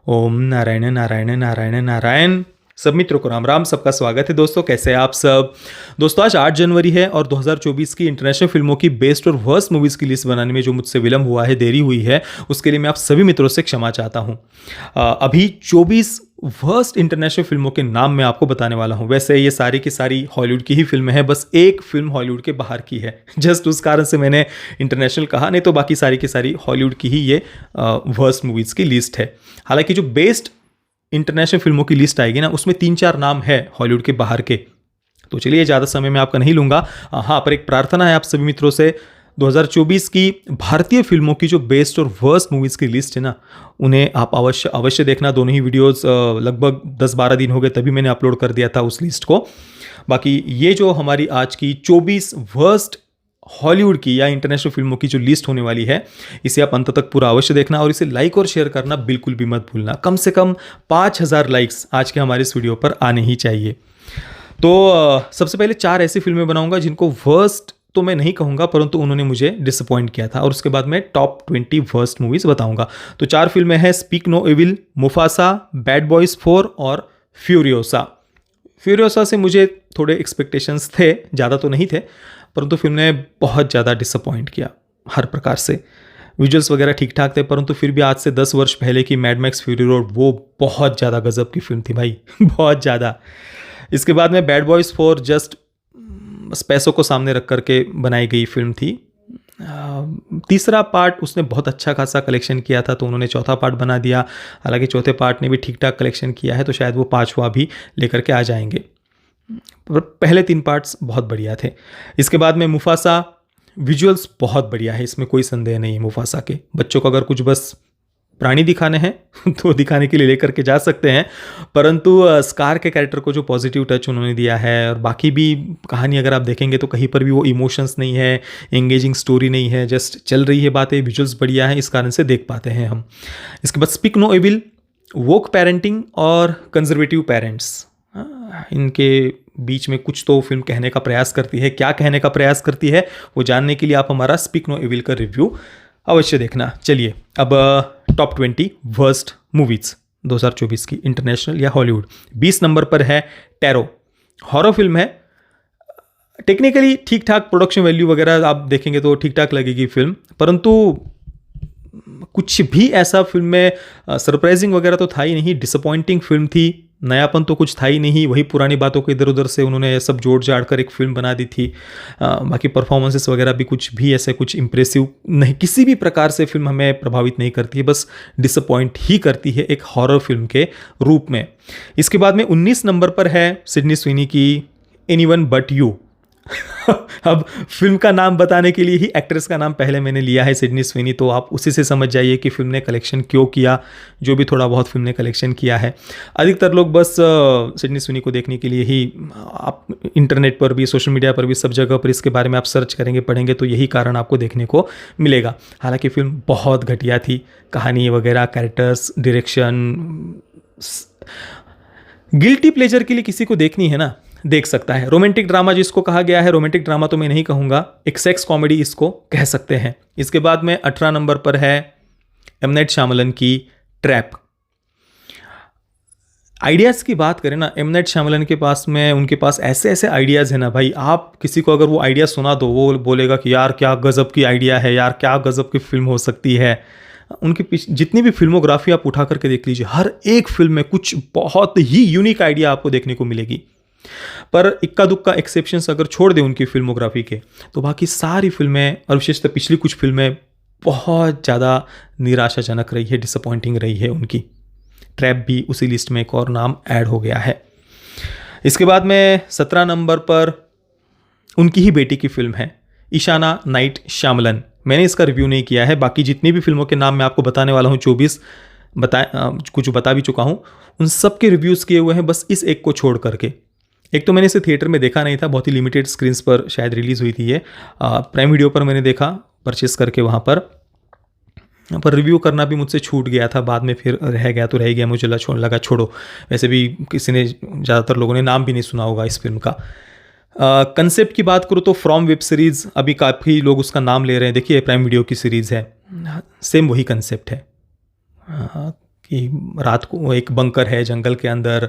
ओम नारायण नारायण नारायण नारायण। सब मित्रों को राम राम, सबका स्वागत है। दोस्तों कैसे हैं आप सब। दोस्तों आज 8 जनवरी है और 2024 की इंटरनेशनल फिल्मों की बेस्ट और वर्स्ट मूवीज़ की लिस्ट बनाने में जो मुझसे विलंब हुआ है, देरी हुई है, उसके लिए मैं आप सभी मित्रों से क्षमा चाहता हूं। अभी 24 वर्स्ट इंटरनेशनल फिल्मों के नाम मैं आपको बताने वाला हूं। वैसे ये सारी की सारी हॉलीवुड की ही फिल्में हैं, बस एक फिल्म हॉलीवुड के बाहर की है। जस्ट उस कारण से मैंने इंटरनेशनल कहा, नहीं तो बाकी सारी की सारी हॉलीवुड की ही ये वर्स्ट मूवीज़ की लिस्ट है। हालांकि जो बेस्ट इंटरनेशनल फिल्मों की लिस्ट आएगी ना, उसमें 3-4 नाम है हॉलीवुड के बाहर के। तो चलिए ज़्यादा समय मैं आपका नहीं लूँगा। हाँ, पर एक प्रार्थना है आप सभी मित्रों से, 2024 की भारतीय फिल्मों की जो बेस्ट और वर्स्ट मूवीज़ की लिस्ट है ना, उन्हें आप अवश्य देखना। दोनों ही वीडियोस लगभग 10-12 दिन हो गए, तभी मैंने अपलोड कर दिया था उस लिस्ट को। बाकी ये जो हमारी आज की 24 वर्स्ट हॉलीवुड की या इंटरनेशनल फिल्मों की जो लिस्ट होने वाली है, इसे आप अंत तक पूरा अवश्य देखना और इसे लाइक और शेयर करना बिल्कुल भी मत भूलना। कम से कम 5000 लाइक्स आज के हमारे इस वीडियो पर आने ही चाहिए। तो सबसे पहले 4 ऐसी फिल्में बनाऊंगा जिनको वर्स्ट तो मैं नहीं कहूँगा, परंतु उन्होंने मुझे डिसअपॉइंट किया था, और उसके बाद मैं टॉप 20 वर्स्ट मूवीज़ बताऊंगा। तो 4 फिल्में हैं, speak no evil, Mufasa, bad boys 4 और फ्यूरियोसा। फ्यूरियोसा से मुझे थोड़े एक्सपेक्टेशंस थे, ज़्यादा तो नहीं थे, परंतु फिल्म ने बहुत ज़्यादा डिसअपॉइंट किया हर प्रकार से। विजुअल्स वगैरह ठीक ठाक थे, परंतु फिर भी आज से 10 वर्ष पहले की मैड मैक्स फ्यूरी रोड, वो बहुत ज़्यादा गजब की फिल्म थी भाई। बहुत ज़्यादा। इसके बाद में बैड बॉयज़ 4 जस्ट पैसों को सामने रख करके बनाई गई फिल्म थी। तीसरा पार्ट उसने बहुत अच्छा खासा कलेक्शन किया था, तो उन्होंने चौथा पार्ट बना दिया। हालांकि चौथे पार्ट ने भी ठीक ठाक कलेक्शन किया है, तो शायद वो 5वां भी लेकर के आ जाएंगे। पहले 3 पार्ट्स बहुत बढ़िया थे। इसके बाद में मुफासा, विजुअल्स बहुत बढ़िया है, इसमें कोई संदेह नहीं है। मुफासा के बच्चों को अगर कुछ बस प्राणी दिखाने हैं तो दिखाने के लिए लेकर के जा सकते हैं, परंतु स्कार के कैरेक्टर को जो पॉजिटिव टच उन्होंने दिया है, और बाकी भी कहानी अगर आप देखेंगे तो कहीं पर भी वो इमोशंस नहीं है, एंगेजिंग स्टोरी नहीं है, जस्ट चल रही है बातें, विजुअल्स बढ़िया है, इस कारण से देख पाते हैं हम। इसके बाद स्पीक नो इविल, वोक पेरेंटिंग और कंजर्वेटिव पेरेंट्स, इनके बीच में कुछ तो फिल्म कहने का प्रयास करती है। क्या कहने का प्रयास करती है वो जानने के लिए आप हमारा स्पीक नो इविल का रिव्यू अवश्य देखना। चलिए अब टॉप 20 वर्स्ट मूवीज 2024 की इंटरनेशनल या हॉलीवुड। 20 नंबर पर है टैरो। हॉरर फिल्म है, टेक्निकली ठीक ठाक, प्रोडक्शन वैल्यू वगैरह आप देखेंगे तो ठीक ठाक लगेगी फिल्म, परंतु कुछ भी ऐसा फिल्म में सरप्राइजिंग वगैरह तो था ही नहीं। डिसअपॉइंटिंग फिल्म थी, नयापन तो कुछ था ही नहीं। वही पुरानी बातों को इधर उधर से उन्होंने सब जोड़ जाड़ कर एक फिल्म बना दी थी। बाकी परफॉर्मेंसेस वगैरह भी कुछ भी ऐसे कुछ इंप्रेसिव नहीं, किसी भी प्रकार से फिल्म हमें प्रभावित नहीं करती है, बस डिसअपॉइंट ही करती है एक हॉरर फिल्म के रूप में। इसके बाद में 19 नंबर पर है सिडनी स्वीनी की एनीवन बट यू। अब फिल्म का नाम बताने के लिए ही एक्ट्रेस का नाम पहले मैंने लिया है, सिडनी स्वीनी, तो आप उसी से समझ जाइए कि फिल्म ने कलेक्शन क्यों किया, जो भी थोड़ा बहुत फिल्म ने कलेक्शन किया है। अधिकतर लोग बस सिडनी स्वीनी को देखने के लिए ही, आप इंटरनेट पर भी, सोशल मीडिया पर भी, सब जगह पर इसके बारे में आप सर्च करेंगे, पढ़ेंगे, तो यही कारण आपको देखने को मिलेगा। हालांकि फिल्म बहुत घटिया थी, कहानी वगैरह, कैरेक्टर्स, डायरेक्शन। गिल्टी प्लेजर के लिए किसी को देखनी है ना, देख सकता है। रोमांटिक ड्रामा जिसको कहा गया है, रोमांटिक ड्रामा तो मैं नहीं कहूँगा, एक सेक्स कॉमेडी इसको कह सकते हैं। इसके बाद में 18 नंबर पर है एम नाइट श्यामलन की ट्रैप। आइडियाज़ की बात करें ना, एम नाइट श्यामलन के पास में, उनके पास ऐसे ऐसे आइडियाज़ है ना भाई, आप किसी को अगर वो आइडिया सुना दो, वो बोलेगा कि यार क्या गज़ब की आइडिया है, यार क्या गज़ब की फिल्म हो सकती है। उनके पीछे जितनी भी फिल्मोग्राफी आप उठा करके देख लीजिए, हर एक फिल्म में कुछ बहुत ही यूनिक आइडिया आपको देखने को मिलेगी। पर इक्का दुक्का एक्सेप्शंस अगर छोड़ दें उनकी फिल्मोग्राफी के, तो बाकी सारी फिल्में, और विशेषतः पिछली कुछ फिल्में, बहुत ज़्यादा निराशाजनक रही है, डिसअपॉइंटिंग रही है उनकी। ट्रैप भी उसी लिस्ट में एक और नाम ऐड हो गया है। इसके बाद में 17 नंबर पर उनकी ही बेटी की फिल्म है ईशाना नाइट श्यामलन। मैंने इसका रिव्यू नहीं किया है, बाकी जितनी भी फिल्मों के नाम मैं आपको बताने वाला हूँ, 24 कुछ बता भी चुका हूँ, उन सब के रिव्यूज़ किए हुए हैं, बस इस एक को छोड़ करके। एक तो मैंने इसे थिएटर में देखा नहीं था, बहुत ही लिमिटेड स्क्रीन्स पर शायद रिलीज़ हुई थी ये। प्राइम वीडियो पर मैंने देखा परचेस करके, वहाँ पर रिव्यू करना भी मुझसे छूट गया था, बाद में फिर रह गया तो रह गया, मुझे लगा छोड़ो। वैसे भी किसी ने, ज़्यादातर लोगों ने नाम भी नहीं सुना होगा इस फिल्म का। कंसेप्ट की बात करूँ तो फ्रॉम वेब सीरीज़, अभी काफ़ी लोग उसका नाम ले रहे हैं। देखिए प्राइम वीडियो की सीरीज़ है, सेम वही कंसेप्ट है। कि रात को एक बंकर है जंगल के अंदर,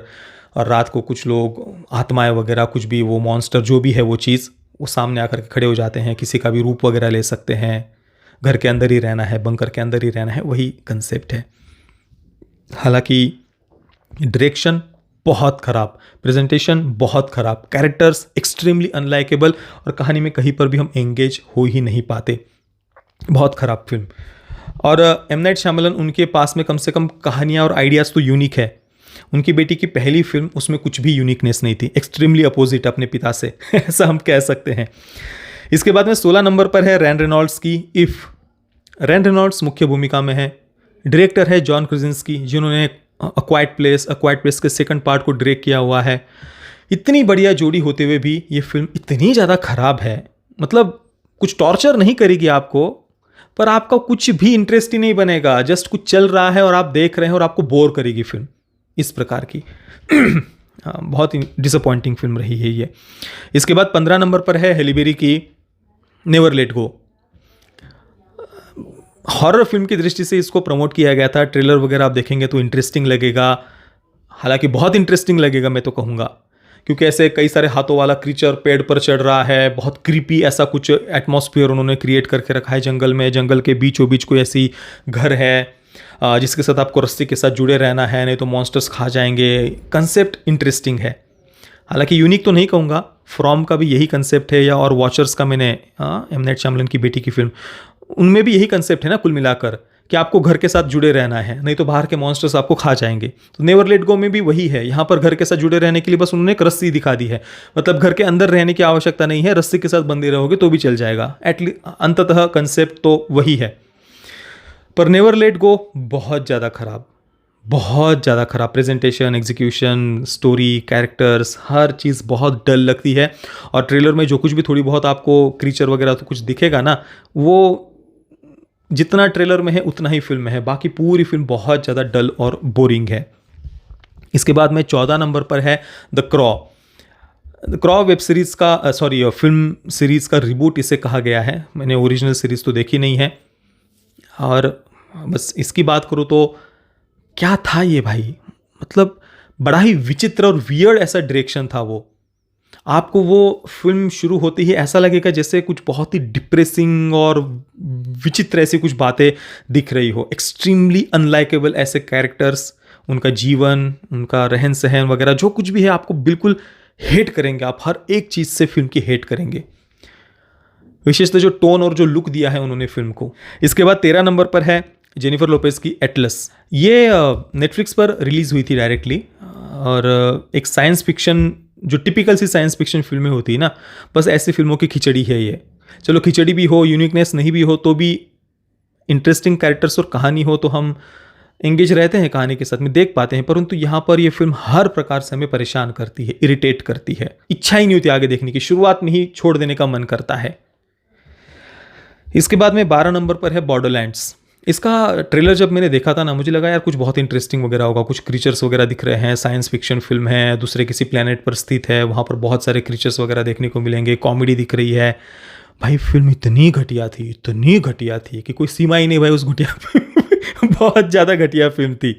और रात को कुछ लोग आत्माएं वगैरह कुछ भी, वो मॉन्स्टर जो भी है वो चीज़, वो सामने आकर के खड़े हो जाते हैं, किसी का भी रूप वगैरह ले सकते हैं, घर के अंदर ही रहना है, बंकर के अंदर ही रहना है, वही कंसेप्ट है। हालांकि डायरेक्शन बहुत ख़राब, प्रेजेंटेशन बहुत ख़राब, कैरेक्टर्स एक्सट्रीमली अनलाइकेबल, और कहानी में कहीं पर भी हम एंगेज हो ही नहीं पाते। बहुत ख़राब फिल्म। और एम नाइट श्यामलन, उनके पास में कम से कम कहानियाँ और आइडियाज़ तो यूनिक है। उनकी बेटी की पहली फिल्म, उसमें कुछ भी यूनिकनेस नहीं थी, एक्सट्रीमली अपोजिट अपने पिता से ऐसा हम कह सकते हैं। इसके बाद में 16 नंबर पर है रैन रेनॉल्ड्स की इफ़। रैन रेनॉल्ड्स मुख्य भूमिका में है। डायरेक्टर है जॉन क्रासिंस्की, जिन्होंने अ क्वाइट प्लेस के सेकंड पार्ट को डायरेक्ट किया हुआ है। इतनी बढ़िया जोड़ी होते हुए भी ये फिल्म इतनी ज़्यादा खराब है, मतलब कुछ टॉर्चर नहीं करेगी आपको, पर आपका कुछ भी इंटरेस्ट ही नहीं बनेगा। जस्ट कुछ चल रहा है और आप देख रहे हैं और आपको बोर करेगी फिल्म, इस प्रकार की हाँ, बहुत ही डिसअपॉइंटिंग फिल्म रही है ये। इसके बाद 15 नंबर पर है हेली बेरी की never let go. Horror film की दृष्टि से इसको प्रमोट किया गया था। ट्रेलर वगैरह आप देखेंगे तो इंटरेस्टिंग लगेगा, हालांकि बहुत इंटरेस्टिंग लगेगा मैं तो कहूँगा, क्योंकि ऐसे कई सारे हाथों वाला क्रीचर पेड़ पर चढ़ रहा है, बहुत क्रीपी ऐसा कुछ एटमॉस्फेयर उन्होंने क्रिएट करके रखा है जंगल में। जंगल के बीचों बीच कोई ऐसी घर है जिसके साथ आपको रस्सी के साथ जुड़े रहना है, नहीं तो मॉन्स्टर्स खा जाएंगे। कंसेप्ट इंटरेस्टिंग है, हालांकि यूनिक तो नहीं कहूँगा। फ्रॉम का भी यही कंसेप्ट है, या और वॉचर्स का, मैंने एम नाइट श्यामलन की बेटी की फिल्म, उनमें भी यही कंसेप्ट है ना कुल मिलाकर, कि आपको घर के साथ जुड़े रहना है, नहीं तो बाहर के मॉन्स्टर्स आपको खा जाएंगे। तो नेवर लेट गो में भी वही है। यहाँ पर घर के साथ जुड़े रहने के लिए बस उन्होंने एक रस्सी दिखा दी है, मतलब घर के अंदर रहने की आवश्यकता नहीं है, रस्सी के साथ बंधे रहोगे तो भी चल जाएगा। अंततः कंसेप्ट तो वही है। पर नेवर लेट गो बहुत ज़्यादा खराब, बहुत ज़्यादा खराब। प्रेजेंटेशन, एग्जीक्यूशन, स्टोरी, कैरेक्टर्स, हर चीज़ बहुत डल लगती है। और ट्रेलर में जो कुछ भी थोड़ी बहुत आपको क्रीचर वगैरह तो कुछ दिखेगा ना, वो जितना ट्रेलर में है उतना ही फिल्म में है, बाकी पूरी फिल्म बहुत ज़्यादा डल और बोरिंग है। इसके बाद में 14 नंबर पर है द क्रॉ। द क्रॉ वेब सीरीज़ का फिल्म सीरीज़ का रिबूट इसे कहा गया है। मैंने ओरिजिनल सीरीज़ तो देखी नहीं है, और बस इसकी बात करूँ तो क्या था ये भाई, मतलब बड़ा ही विचित्र और वियर्ड ऐसा डायरेक्शन था वो। आपको वो फिल्म शुरू होते ही ऐसा लगेगा जैसे कुछ बहुत ही डिप्रेसिंग और विचित्र ऐसी कुछ बातें दिख रही हो। एक्सट्रीमली अनलाइकेबल ऐसे कैरेक्टर्स, उनका जीवन, उनका रहन सहन वगैरह जो कुछ भी है, आपको बिल्कुल हेट करेंगे। आप हर एक चीज़ से फिल्म की हेट करेंगे, विशेषतः जो टोन और जो लुक दिया है उन्होंने फिल्म को। इसके बाद 13 नंबर पर है जेनिफर लोपेज की एटलस। ये नेटफ्लिक्स पर रिलीज़ हुई थी डायरेक्टली, और एक साइंस फिक्शन, जो टिपिकल सी साइंस फिक्शन फिल्में होती है ना, बस ऐसी फिल्मों की खिचड़ी है ये। चलो खिचड़ी भी हो, यूनिकनेस नहीं भी हो, तो भी इंटरेस्टिंग कैरेक्टर्स और कहानी हो तो हम एंगेज रहते हैं कहानी के साथ में, देख पाते हैं। परंतु यहाँ पर ये फिल्म हर प्रकार से हमें परेशान करती है, इरिटेट करती है, इच्छा ही नहीं होती आगे देखने की, शुरुआत में ही छोड़ देने का मन करता है। इसके बाद में 12 नंबर पर है बॉर्डरलैंड्स। इसका ट्रेलर जब मैंने देखा था ना, मुझे लगा यार कुछ बहुत इंटरेस्टिंग वगैरह होगा, कुछ क्रीचर्स वगैरह दिख रहे हैं, साइंस फिक्शन फिल्म है, दूसरे किसी प्लेनेट पर स्थित है, वहाँ पर बहुत सारे क्रीचर्स वगैरह देखने को मिलेंगे, कॉमेडी दिख रही है। भाई फिल्म इतनी घटिया थी कि कोई सीमा ही नहीं भाई उस घटिया बहुत ज़्यादा घटिया फिल्म थी।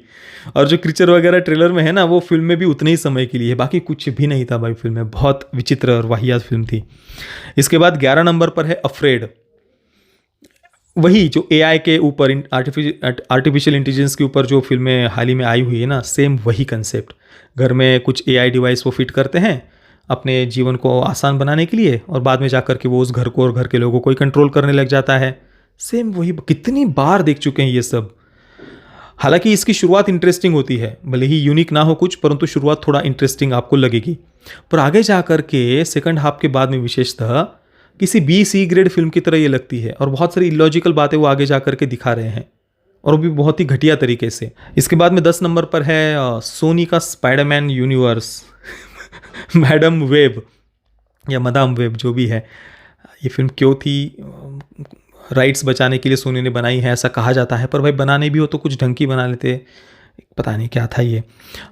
और जो क्रीचर वगैरह ट्रेलर में है ना, वो फिल्म में भी उतने ही समय के लिए, बाकी कुछ भी नहीं था भाई फिल्म में। बहुत विचित्र और वाहियात फिल्म थी। इसके बाद 11 नंबर पर है अफ्रेड। वही जो AI के ऊपर, आर्टिफिशियल इंटेलिजेंस के ऊपर जो फिल्में हाल ही में आई हुई है ना, सेम वही कंसेप्ट। घर में कुछ AI डिवाइस वो फिट करते हैं अपने जीवन को आसान बनाने के लिए, और बाद में जाकर के वो उस घर को और घर के लोगों को ही कंट्रोल करने लग जाता है। सेम वही, कितनी बार देख चुके हैं ये सब। हालांकि इसकी शुरुआत इंटरेस्टिंग होती है, भले ही यूनिक ना हो कुछ, परंतु शुरुआत थोड़ा इंटरेस्टिंग आपको लगेगी। पर आगे जाकर के सेकंड हाफ के बाद में विशेषतः किसी B-C ग्रेड फिल्म की तरह ये लगती है, और बहुत सारी इलॉजिकल बातें वो आगे जाकर के दिखा रहे हैं, और वो भी बहुत ही घटिया तरीके से। इसके बाद में 10 नंबर पर है सोनी का स्पाइडरमैन यूनिवर्स मैडम वेब या मदाम वेब जो भी है। ये फिल्म क्यों थी, राइट्स बचाने के लिए सोनी ने बनाई है ऐसा कहा जाता है, पर भाई बनाने भी हो तो कुछ ढंग की बना लेते, पता नहीं क्या था ये।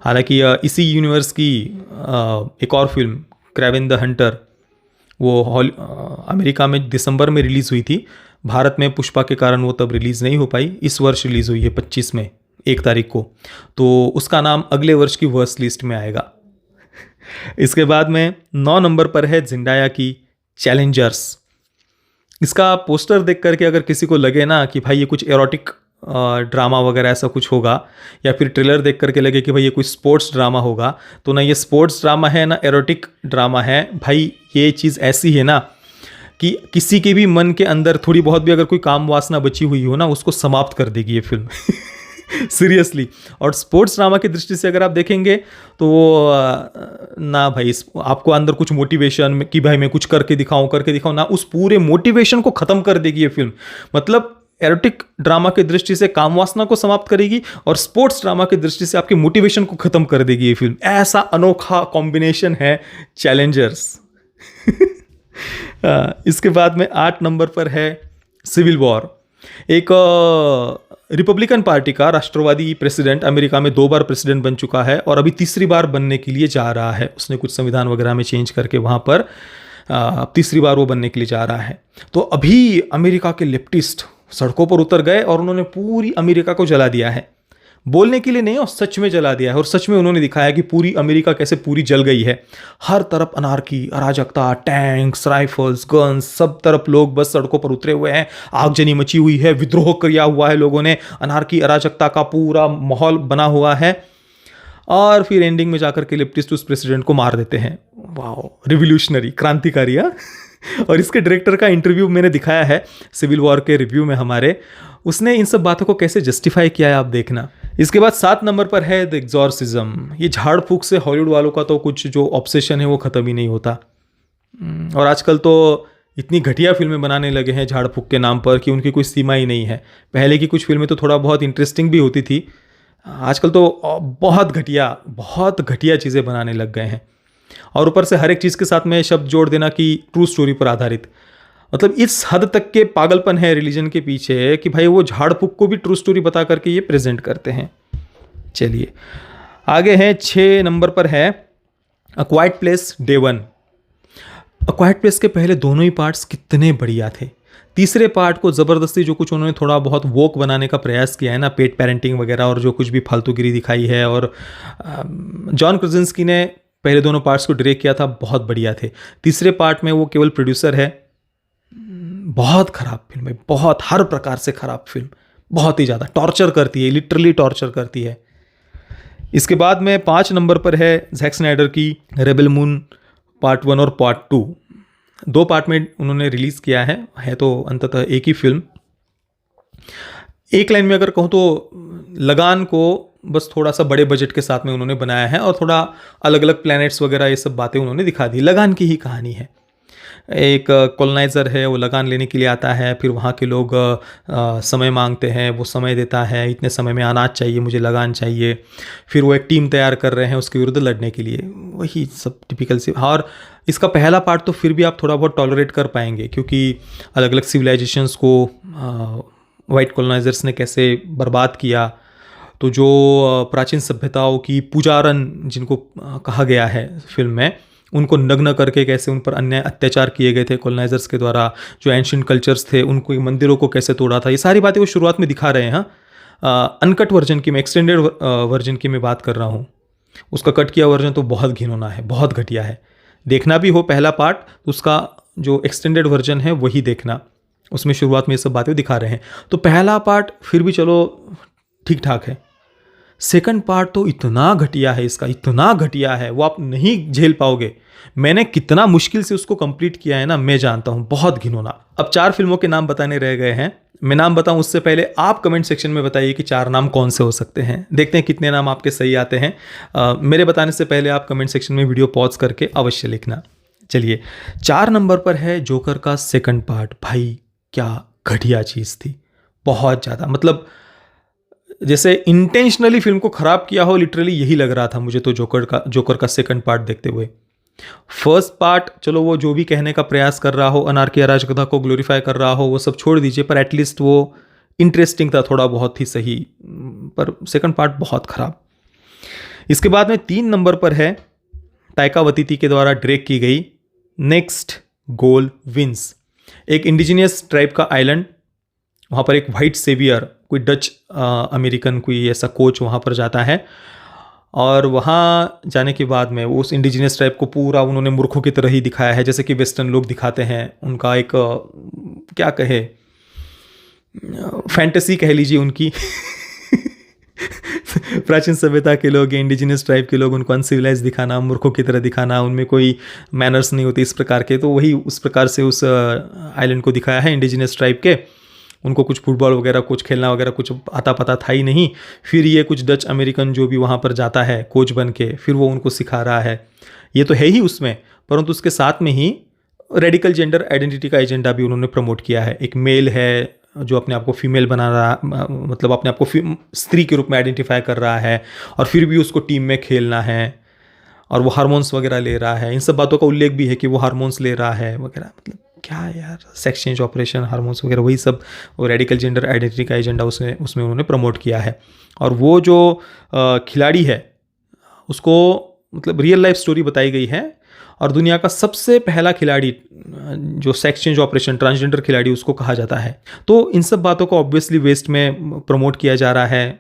हालांकि इसी यूनिवर्स की एक और फिल्म क्रेवेन द हंटर, वो अमेरिका में दिसंबर में रिलीज़ हुई थी। भारत में पुष्पा के कारण वो तब रिलीज़ नहीं हो पाई। इस वर्ष रिलीज़ हुई है 25 में, 1 तारीख को, तो उसका नाम अगले वर्ष की वर्स्ट लिस्ट में आएगा। इसके बाद में 9 नंबर पर है जिंडाया की चैलेंजर्स। इसका पोस्टर देख करके अगर किसी को लगे ना कि भाई ये कुछ एरोटिक ड्रामा वगैरह ऐसा कुछ होगा, या फिर ट्रेलर देख करके लगे कि भाई ये कुछ स्पोर्ट्स ड्रामा होगा, तो ना ये स्पोर्ट्स ड्रामा है ना एरोटिक ड्रामा है भाई। ये चीज़ ऐसी है ना कि किसी के भी मन के अंदर थोड़ी बहुत भी अगर कोई काम वासना बची हुई हो ना, उसको समाप्त कर देगी ये फिल्म। सीरियसली। और स्पोर्ट्स ड्रामा की दृष्टि से अगर आप देखेंगे तो ना भाई आपको अंदर कुछ मोटिवेशन कि भाई मैं कुछ करके दिखाऊं ना, उस पूरे मोटिवेशन को ख़त्म कर देगी ये फिल्म। मतलब एरोटिक ड्रामा की दृष्टि से काम वासना को समाप्त करेगी और स्पोर्ट्स ड्रामा की दृष्टि से आपके मोटिवेशन को ख़त्म कर देगी ये फिल्म। ऐसा अनोखा कॉम्बिनेशन है चैलेंजर्स। इसके बाद में 8 नंबर पर है सिविल वॉर। एक रिपब्लिकन पार्टी का राष्ट्रवादी प्रेसिडेंट अमेरिका में 2 बार प्रेसिडेंट बन चुका है और अभी तीसरी बार बनने के लिए जा रहा है। उसने कुछ संविधान वगैरह में चेंज करके वहाँ पर तीसरी बार वो बनने के लिए जा रहा है। तो अभी अमेरिका के लेफ्टिस्ट सड़कों पर उतर गए और उन्होंने पूरी अमेरिका को जला दिया है। बोलने के लिए नहीं, और सच में जला दिया है। और सच में उन्होंने दिखाया कि पूरी अमेरिका कैसे पूरी जल गई है। हर तरफ अनार्की, अराजकता, टैंक्स, राइफल्स, गन्स, सब तरफ लोग बस सड़कों पर उतरे हुए हैं। आगजनी मची हुई है, विद्रोह किया हुआ है लोगों ने, अनार्की अराजकता का पूरा माहौल बना हुआ है। और फिर एंडिंग में जाकर के लेफ्टिस्ट उस प्रेसिडेंट को मार देते हैं। वाह, रिवोल्यूशनरी, क्रांतिकारी। और इसके डायरेक्टर का इंटरव्यू मैंने दिखाया है सिविल वॉर के रिव्यू में हमारे। उसने इन सब बातों को कैसे जस्टिफाई किया है आप देखना। इसके बाद 7 नंबर पर है द एग्जॉर्सिज्म। ये झाड़ फूक से हॉलीवुड वालों का तो कुछ जो ऑब्सेशन है वो ख़त्म ही नहीं होता। और आजकल तो इतनी घटिया फिल्में बनाने लगे हैं झाड़ फूक के नाम पर कि उनकी कोई सीमा ही नहीं है। पहले की कुछ फिल्में तो थोड़ा बहुत इंटरेस्टिंग भी होती थी, आजकल तो बहुत घटिया चीज़ें बनाने लग गए हैं। और ऊपर से हर एक चीज़ के साथ में शब्द जोड़ देना कि ट्रू स्टोरी पर आधारित। मतलब इस हद तक के पागलपन है रिलीजन के पीछे कि भाई वो झाड़ फूक को भी ट्रू स्टोरी बता करके ये प्रेजेंट करते हैं। चलिए आगे हैं 6 नंबर पर है अ क्वाइट प्लेस डे 1। अ क्वाइट प्लेस के पहले दोनों ही पार्ट्स कितने बढ़िया थे। तीसरे पार्ट को ज़बरदस्ती जो कुछ उन्होंने थोड़ा बहुत वोक बनाने का प्रयास किया है ना, पेट पेरेंटिंग वगैरह और जो कुछ भी फालतूगिरी दिखाई है, और जॉन क्रासिंस्की ने पहले दोनों पार्ट्स को डायरेक्ट किया था, बहुत बढ़िया थे। तीसरे पार्ट में वो केवल प्रोड्यूसर है। बहुत ख़राब फिल्म है, बहुत हर प्रकार से ख़राब फिल्म, बहुत ही ज़्यादा टॉर्चर करती है, लिटरली टॉर्चर करती है। इसके बाद में 5 नंबर पर है जैक स्नाइडर की रेबेल मून पार्ट 1 और पार्ट 2। 2 पार्ट में उन्होंने रिलीज़ किया है तो अंततः एक ही फिल्म। एक लाइन में अगर कहूँ तो लगान को बस थोड़ा सा बड़े बजट के साथ में उन्होंने बनाया है और थोड़ा अलग अलग प्लैनेट्स वगैरह ये सब बातें उन्होंने दिखा दी। लगान की ही कहानी है। एक कॉलोनाइज़र है, वो लगान लेने के लिए आता है, फिर वहाँ के लोग समय मांगते हैं, वो समय देता है, इतने समय में अनाज चाहिए, मुझे लगान चाहिए। फिर वो एक टीम तैयार कर रहे हैं उसके विरुद्ध लड़ने के लिए, वही सब टिपिकल से। और इसका पहला पार्ट तो फिर भी आप थोड़ा बहुत टॉलरेट कर पाएंगे क्योंकि अलग अलग सिविलाइजेशंस को वाइट कॉलोनाइजर्स ने कैसे बर्बाद किया। तो जो प्राचीन सभ्यताओं की पुजारन जिनको कहा गया है फिल्म में, उनको नग्न करके कैसे उन पर अन्याय अत्याचार किए गए थे कॉलोनाइजर्स के द्वारा। जो एंशिएंट कल्चर्स थे उनको मंदिरों को कैसे तोड़ा था, ये सारी बातें वो शुरुआत में दिखा रहे हैं। अनकट वर्जन की, मैं एक्सटेंडेड वर्जन की मैं बात कर रहा हूँ। उसका कट किया वर्जन तो बहुत घिनौना है, बहुत घटिया है। देखना भी हो पहला पार्ट तो उसका जो एक्सटेंडेड वर्जन है वही देखना, उसमें शुरुआत में ये सब बातें दिखा रहे हैं। तो पहला पार्ट फिर भी चलो ठीक ठाक है। सेकंड पार्ट तो इतना घटिया है, इसका इतना घटिया है वो आप नहीं झेल पाओगे। मैंने कितना मुश्किल से उसको कंप्लीट किया है ना, मैं जानता हूँ, बहुत घिनौना। अब 4 फिल्मों के नाम बताने रह गए हैं। मैं नाम बताऊं उससे पहले आप कमेंट सेक्शन में बताइए कि 4 नाम कौन से हो सकते हैं। देखते हैं कितने नाम आपके सही आते हैं। मेरे बताने से पहले आप कमेंट सेक्शन में वीडियो पॉज करके अवश्य लिखना। चलिए 4 नंबर पर है जोकर का सेकंड पार्ट। भाई क्या घटिया चीज़ थी, बहुत ज़्यादा। मतलब जैसे इंटेंशनली फिल्म को ख़राब किया हो, लिटरली यही लग रहा था मुझे तो जोकर का सेकंड पार्ट देखते हुए। फर्स्ट पार्ट चलो वो जो भी कहने का प्रयास कर रहा हो, अनार्की अराजकता को ग्लोरीफाई कर रहा हो, वो सब छोड़ दीजिए, पर एटलीस्ट वो इंटरेस्टिंग था, थोड़ा बहुत ही सही। पर सेकंड पार्ट बहुत ख़राब। इसके बाद में 3 नंबर पर है ताइका वाइटिटी के द्वारा डायरेक्ट की गई नेक्स्ट गोल विंस। एक इंडिजिनियस ट्राइब का आइलैंड, वहाँ पर एक वाइट सेवियर कोई डच अमेरिकन कोई ऐसा कोच वहाँ पर जाता है, और वहाँ जाने के बाद में उस इंडिजिनियस ट्राइब को पूरा उन्होंने मूर्खों की तरह ही दिखाया है, जैसे कि वेस्टर्न लोग दिखाते हैं। उनका एक क्या कहे, फैंटेसी कह लीजिए उनकी प्राचीन सभ्यता के लोग, इंडिजिनियस ट्राइब के लोग, उनको अनसिविलाइज दिखाना, मूर्खों की तरह दिखाना, उनमें कोई मैनर्स नहीं होते इस प्रकार के। तो वही उस प्रकार से उस आइलैंड को दिखाया है इंडिजिनियस ट्राइब के। उनको कुछ फुटबॉल वगैरह, कुछ खेलना वगैरह कुछ आता पता था ही नहीं। फिर ये कुछ डच अमेरिकन जो भी वहाँ पर जाता है कोच बन के, फिर वो उनको सिखा रहा है। ये तो है ही उसमें, परंतु उसके साथ में ही रेडिकल जेंडर आइडेंटिटी का एजेंडा भी उन्होंने प्रमोट किया है। एक मेल है जो अपने आप को फीमेल बना रहा, मतलब अपने आप को स्त्री के रूप में आइडेंटिफाई कर रहा है, और फिर भी उसको टीम में खेलना है, और वो हार्मोन्स वगैरह ले रहा है। इन सब बातों का उल्लेख भी है कि वो हार्मोन्स ले रहा है वगैरह। मतलब क्या यार, सेक्स चेंज ऑपरेशन, हार्मोन्स वगैरह, वही सब वो रेडिकल जेंडर आइडेंटिटी का एजेंडा उसमें उन्होंने प्रमोट किया है। और वो जो खिलाड़ी है उसको मतलब रियल लाइफ स्टोरी बताई गई है, और दुनिया का सबसे पहला खिलाड़ी जो सेक्स चेंज ऑपरेशन, ट्रांसजेंडर खिलाड़ी उसको कहा जाता है। तो इन सब बातों को ऑब्वियसली वेस्ट में प्रमोट किया जा रहा है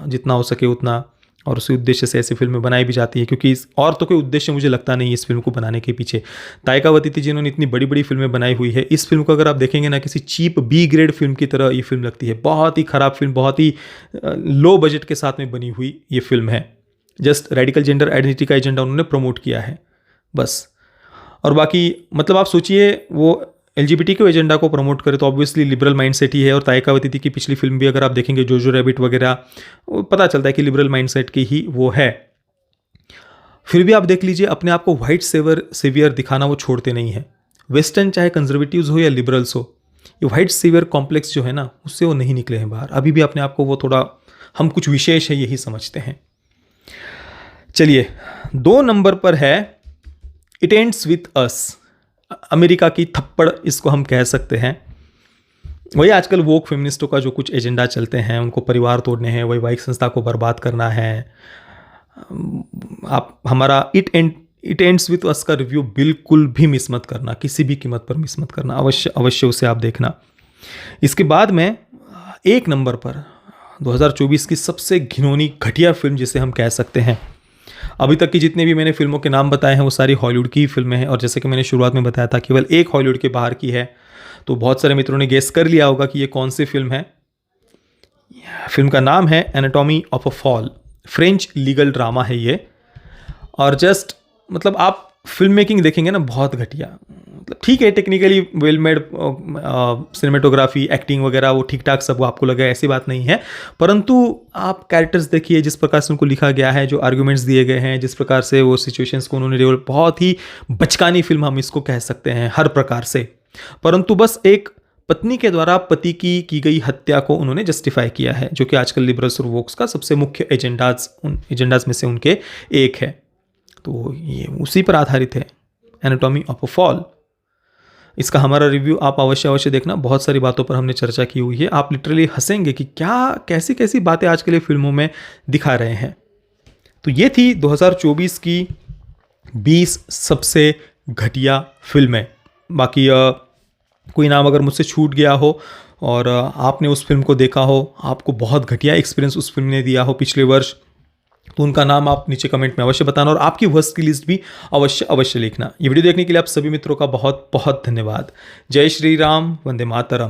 जितना हो सके उतना, और उसी उद्देश्य से ऐसी फिल्में बनाई भी जाती है, क्योंकि और तो कोई उद्देश्य मुझे लगता नहीं इस फिल्म को बनाने के पीछे। ताइका वाइटिटी जिन्होंने इतनी बड़ी बड़ी फिल्में बनाई हुई है, इस फिल्म को अगर आप देखेंगे ना, किसी चीप बी ग्रेड फिल्म की तरह ये फिल्म लगती है। बहुत ही खराब फिल्म, बहुत ही लो बजट के साथ में बनी हुई ये फिल्म है। जस्ट रेडिकल जेंडर आइडेंटिटी का एजेंडा उन्होंने प्रमोट किया है बस। और बाकी मतलब आप सोचिए, वो एलजीबीटी के एजेंडा को प्रमोट करे तो ऑब्वियसली लिबरल माइंडसेट ही है। और ताइका वाइटिटी की पिछली फिल्म भी अगर आप देखेंगे, जोजो रैबिट वगैरह, पता चलता है कि लिबरल माइंडसेट की ही वो है। फिर भी आप देख लीजिए, अपने आप को वाइट सेवियर दिखाना वो छोड़ते नहीं है। वेस्टर्न चाहे कंजर्वेटिव्स हो या लिबरल्स हो, ये वाइट सेवियर कॉम्प्लेक्स जो है ना, उससे वो नहीं निकले हैं बाहर। अभी भी अपने आप को वो थोड़ा, हम कुछ विशेष है यही समझते हैं। चलिए, 2 नंबर पर है it ends with us. America की थप्पड़ इसको हम कह सकते हैं। वही आजकल वोक फेमिनिस्टों का जो कुछ एजेंडा चलते हैं, उनको परिवार तोड़ने हैं, वैवाहिक संस्था को बर्बाद करना है। आप हमारा इट एंड्स विथ अस का रिव्यू बिल्कुल भी मिस मत करना, किसी भी कीमत पर मिस मत करना, अवश्य उसे आप देखना। इसके बाद में 1 नंबर पर 2024 की सबसे घिनौनी घटिया फिल्म जिसे हम कह सकते हैं। अभी तक की जितने भी मैंने फिल्मों के नाम बताए हैं वो सारी हॉलीवुड की ही फिल्में हैं, और जैसे कि मैंने शुरुआत में बताया था केवल एक हॉलीवुड के बाहर की है। तो बहुत सारे मित्रों ने गेस कर लिया होगा कि ये कौन सी फिल्म है। फिल्म का नाम है anatomy of a fall. French legal drama है ये, और जस्ट मतलब आप फिल्म मेकिंग देखेंगे ना, बहुत घटिया। मतलब ठीक है, technically well made, cinematography, acting वगैरह वो ठीक ठाक सब आपको लगे, ऐसी बात नहीं है। परंतु आप कैरेक्टर्स देखिए, जिस प्रकार से उनको लिखा गया है, जो आर्ग्यूमेंट्स दिए गए हैं, जिस प्रकार से वो सिचुएशंस को उन्होंने डेवलप, बहुत ही बचकानी फिल्म हम इसको कह सकते हैं हर प्रकार से। परंतु बस एक पत्नी के द्वारा पति की गई हत्या को उन्होंने जस्टिफाई किया है, जो कि आजकल लिबरल्स और वोक्स का सबसे मुख्य एजेंडाज में से उनके एक है। तो ये उसी पर आधारित है, एनाटॉमी ऑफ अ फॉल। इसका हमारा रिव्यू आप अवश्य देखना। बहुत सारी बातों पर हमने चर्चा की हुई है। आप लिटरली हंसेंगे कि क्या कैसी कैसी बातें आजकल ये फिल्मों में दिखा रहे हैं। तो ये थी 2024 की 20 सबसे घटिया फिल्में। बाकी कोई नाम अगर मुझसे छूट गया हो और आपने उस फिल्म को देखा हो, आपको बहुत घटिया एक्सपीरियंस उस फिल्म ने दिया हो पिछले वर्ष, तो उनका नाम आप नीचे कमेंट में अवश्य बताना, और आपकी वर्स्ट की लिस्ट भी अवश्य लिखना। ये वीडियो देखने के लिए आप सभी मित्रों का बहुत बहुत धन्यवाद। जय श्री राम, वंदे मातरम।